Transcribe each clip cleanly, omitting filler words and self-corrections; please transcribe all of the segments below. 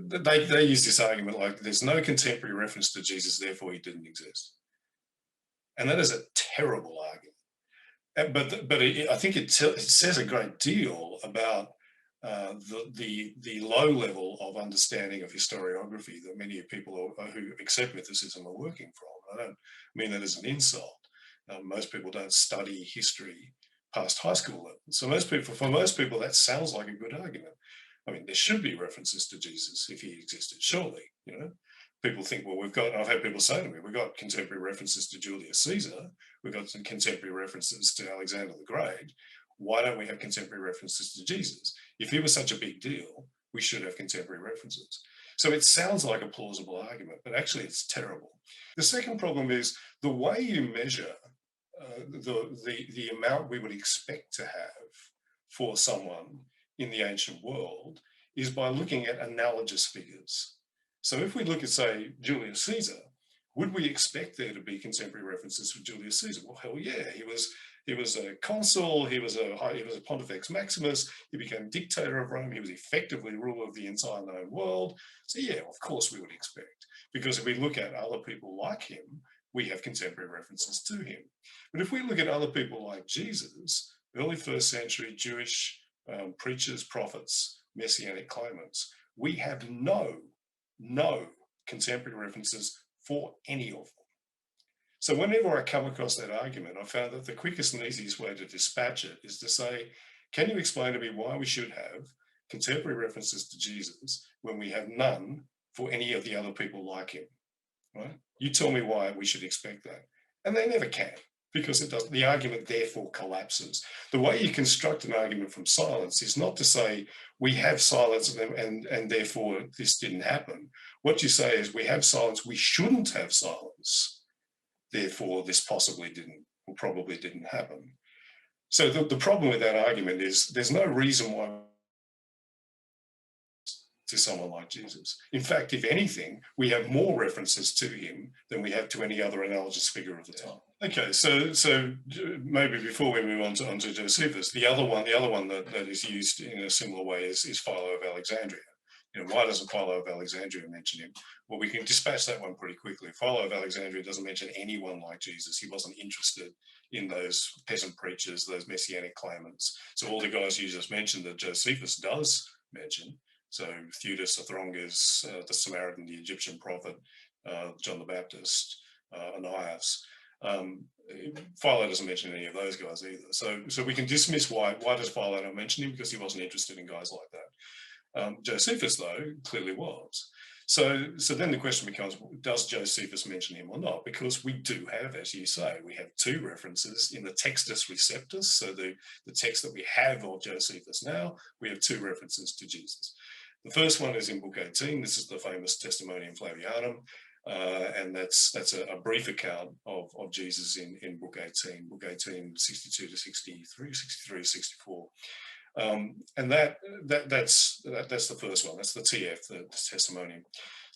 they use this argument like there's no contemporary reference to Jesus, therefore he didn't exist. And that is a terrible argument. But I think it says a great deal about the low level of understanding of historiography that many people who accept mythicism are working from. I don't mean that as an insult. Most people don't study history past high school level. So for most people, that sounds like a good argument. I mean, there should be references to Jesus if he existed, surely, you know. People think, well, I've had people say to me, we've got contemporary references to Julius Caesar, we've got some contemporary references to Alexander the Great. Why don't we have contemporary references to Jesus? If he was such a big deal, we should have contemporary references. So it sounds like a plausible argument, but actually it's terrible. The second problem is the way you measure the amount we would expect to have for someone in the ancient world is by looking at analogous figures. So if we look at, say, Julius Caesar, would we expect there to be contemporary references for Julius Caesar? Well, hell yeah, he was a consul, he was a Pontifex Maximus, he became dictator of Rome, he was effectively ruler of the entire known world. So yeah, of course we would expect, because if we look at other people like him, we have contemporary references to him. But if we look at other people like Jesus, early first century Jewish preachers, prophets, messianic claimants, we have no contemporary references for any of them. So whenever I come across that argument, I found that the quickest and easiest way to dispatch it is to say, can you explain to me why we should have contemporary references to Jesus when we have none for any of the other people like him, right? You tell me why we should expect that. And they never can, because it doesn't. The argument therefore collapses. The way you construct an argument from silence is not to say we have silence and therefore this didn't happen. What you say is we have silence, we shouldn't have silence, therefore this possibly didn't or probably didn't happen. So the problem with that argument is there's no reason why to someone like Jesus. In fact, if anything, we have more references to him than we have to any other analogous figure of the time. Okay, so maybe before we move on to Josephus, the other one that is used in a similar way is Philo of Alexandria. You know, why doesn't Philo of Alexandria mention him? Well, we can dispatch that one pretty quickly. Philo of Alexandria doesn't mention anyone like Jesus. He wasn't interested in those peasant preachers, those messianic claimants. So all the guys you just mentioned that Josephus does mention, so Theudas, Athronges, the Samaritan, the Egyptian prophet, John the Baptist, Ananias. Philo doesn't mention any of those guys either. So we can dismiss why does Philo not mention him? Because he wasn't interested in guys like that. Josephus, though, clearly was. So then the question becomes, does Josephus mention him or not? Because we do have, as you say, we have two references in the Textus Receptus, so the text that we have of Josephus now, we have two references to Jesus. The first one is in Book 18. This is the famous Testimonium Flavianum, and that's a brief account of Jesus in Book 18, Book 18, 62 to 63, 63 to 64. And that's the first one. That's the TF, the Testimonium.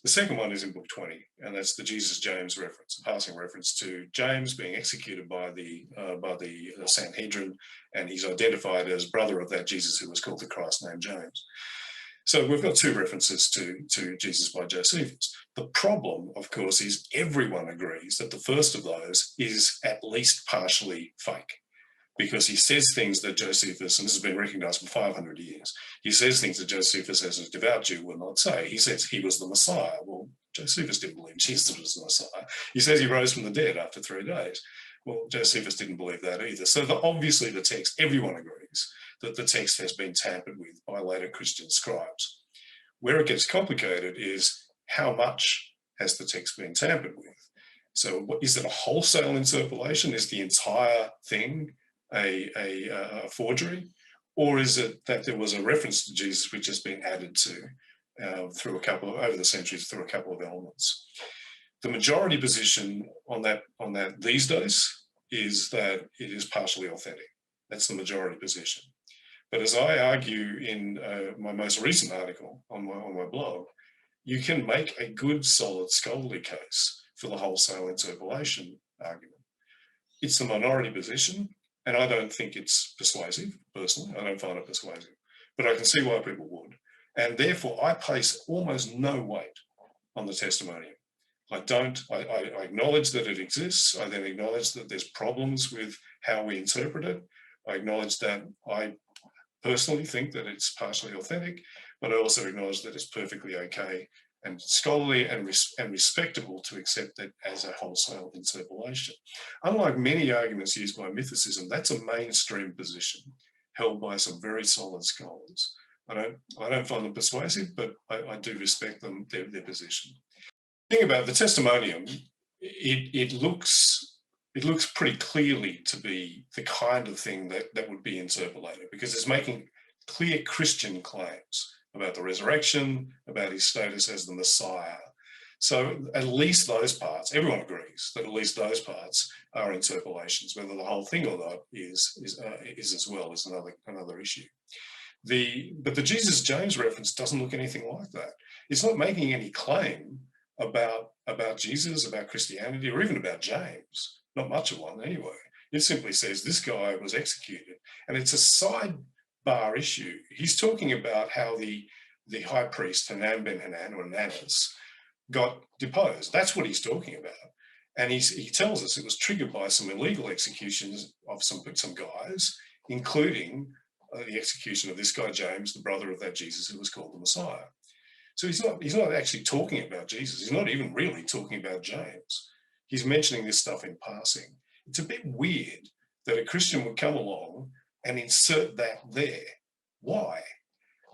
The second one is in Book 20, and that's the Jesus-James reference, a passing reference to James being executed by the Sanhedrin, and he's identified as brother of that Jesus who was called the Christ named James. So we've got two references to Jesus by Josephus. The problem, of course, is everyone agrees that the first of those is at least partially fake, because he says things that Josephus, and this has been recognized for 500 years, he says things that Josephus as a devout Jew would not say. He says he was the Messiah. Well, Josephus didn't believe Jesus was the Messiah. He says he rose from the dead after 3 days. Well, Josephus didn't believe that either. So obviously the text, everyone agrees that the text has been tampered with by later Christian scribes. Where it gets complicated is how much has the text been tampered with? So is it a wholesale interpolation? Is the entire thing a forgery? Or is it that there was a reference to Jesus which has been added to through over the centuries through a couple of elements? The majority position on that these days is that it is partially authentic. That's the majority position. But as I argue in my most recent article on my blog, you can make a good, solid scholarly case for the wholesale interpolation argument. It's the minority position, and I don't think it's persuasive, personally. I don't find it persuasive. But I can see why people would. And therefore, I place almost no weight on the testimonium. I acknowledge that it exists. I then acknowledge that there's problems with how we interpret it. I acknowledge that I personally think that it's partially authentic, but I also acknowledge that it's perfectly okay and scholarly and respectable to accept it as a wholesale interpolation. Unlike many arguments used by mythicism, that's a mainstream position held by some very solid scholars. I don't find them persuasive, but I do respect them, their position. The thing about the testimonium, it looks pretty clearly to be the kind of thing that would be interpolated, because it's making clear Christian claims about the resurrection, about his status as the Messiah. So at least those parts, everyone agrees that at least those parts are interpolations. Whether the whole thing or not is as well is another issue. But the Jesus James reference doesn't look anything like that. It's not making any claim about Jesus, about Christianity, or even about James. Not much of one anyway. It simply says this guy was executed, and it's a sidebar issue. He's talking about how the high priest Hanan ben Hanan, or Ananus, got deposed. That's what he's talking about. And he tells us it was triggered by some illegal executions of some guys, including the execution of this guy James, the brother of that Jesus who was called the Messiah. So he's not actually talking about Jesus. He's not even really talking about James. He's mentioning this stuff in passing. It's a bit weird that a Christian would come along and insert that there. Why?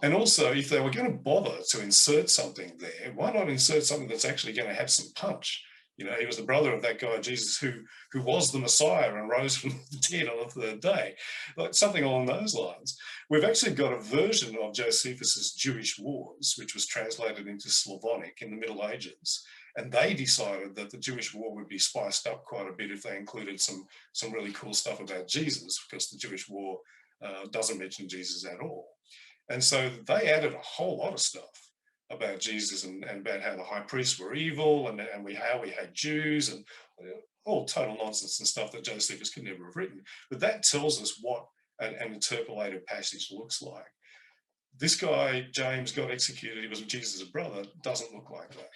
And also, if they were going to bother to insert something there, why not insert something that's actually going to have some punch? You know, he was the brother of that guy, Jesus, who was the Messiah and rose from the dead on the third day. Like something along those lines. We've actually got a version of Josephus's Jewish Wars, which was translated into Slavonic in the Middle Ages. And they decided that the Jewish war would be spiced up quite a bit if they included some really cool stuff about Jesus, because the Jewish war doesn't mention Jesus at all. And so they added a whole lot of stuff about Jesus and about how the high priests were evil and how we hate Jews and all total nonsense and stuff that Josephus could never have written. But that tells us what an interpolated passage looks like. This guy, James, got executed. He was Jesus' brother. Doesn't look like that.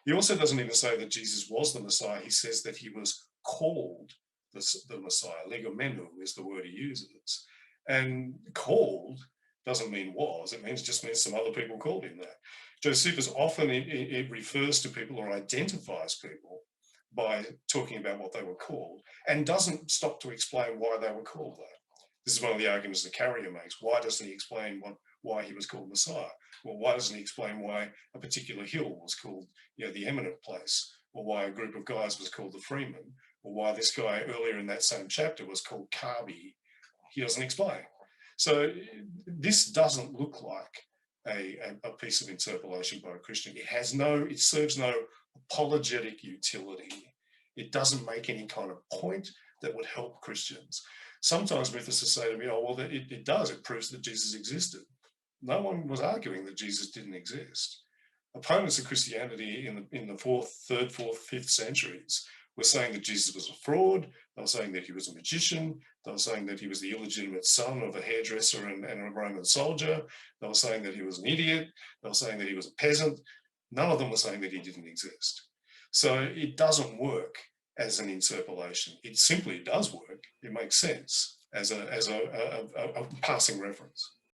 He also doesn't even say that Jesus was the Messiah. He says that he was called the Messiah. Legomenu is the word he uses. And called doesn't mean was. It just means some other people called him that. Josephus often it refers to people or identifies people by talking about what they were called and doesn't stop to explain why they were called that. This is one of the arguments the Carrier makes. Why doesn't he explain why he was called Messiah? Well, why doesn't he explain why a particular hill was called, the eminent place, or why a group of guys was called the Freeman, or why this guy earlier in that same chapter was called Carby? He doesn't explain. So this doesn't look like a piece of interpolation by a Christian. It serves no apologetic utility. It doesn't make any kind of point that would help Christians. Sometimes mythicists say to me, oh, well, it does. It proves that Jesus existed. No one was arguing that Jesus didn't exist. Opponents of Christianity in the 4th, 3rd, 4th, 5th centuries were saying that Jesus was a fraud. They were saying that he was a magician. They were saying that he was the illegitimate son of a hairdresser and a Roman soldier. They were saying that he was an idiot. They were saying that he was a peasant. None of them were saying that he didn't exist. So it doesn't work as an interpolation. It simply does work. It makes sense as a passing reference.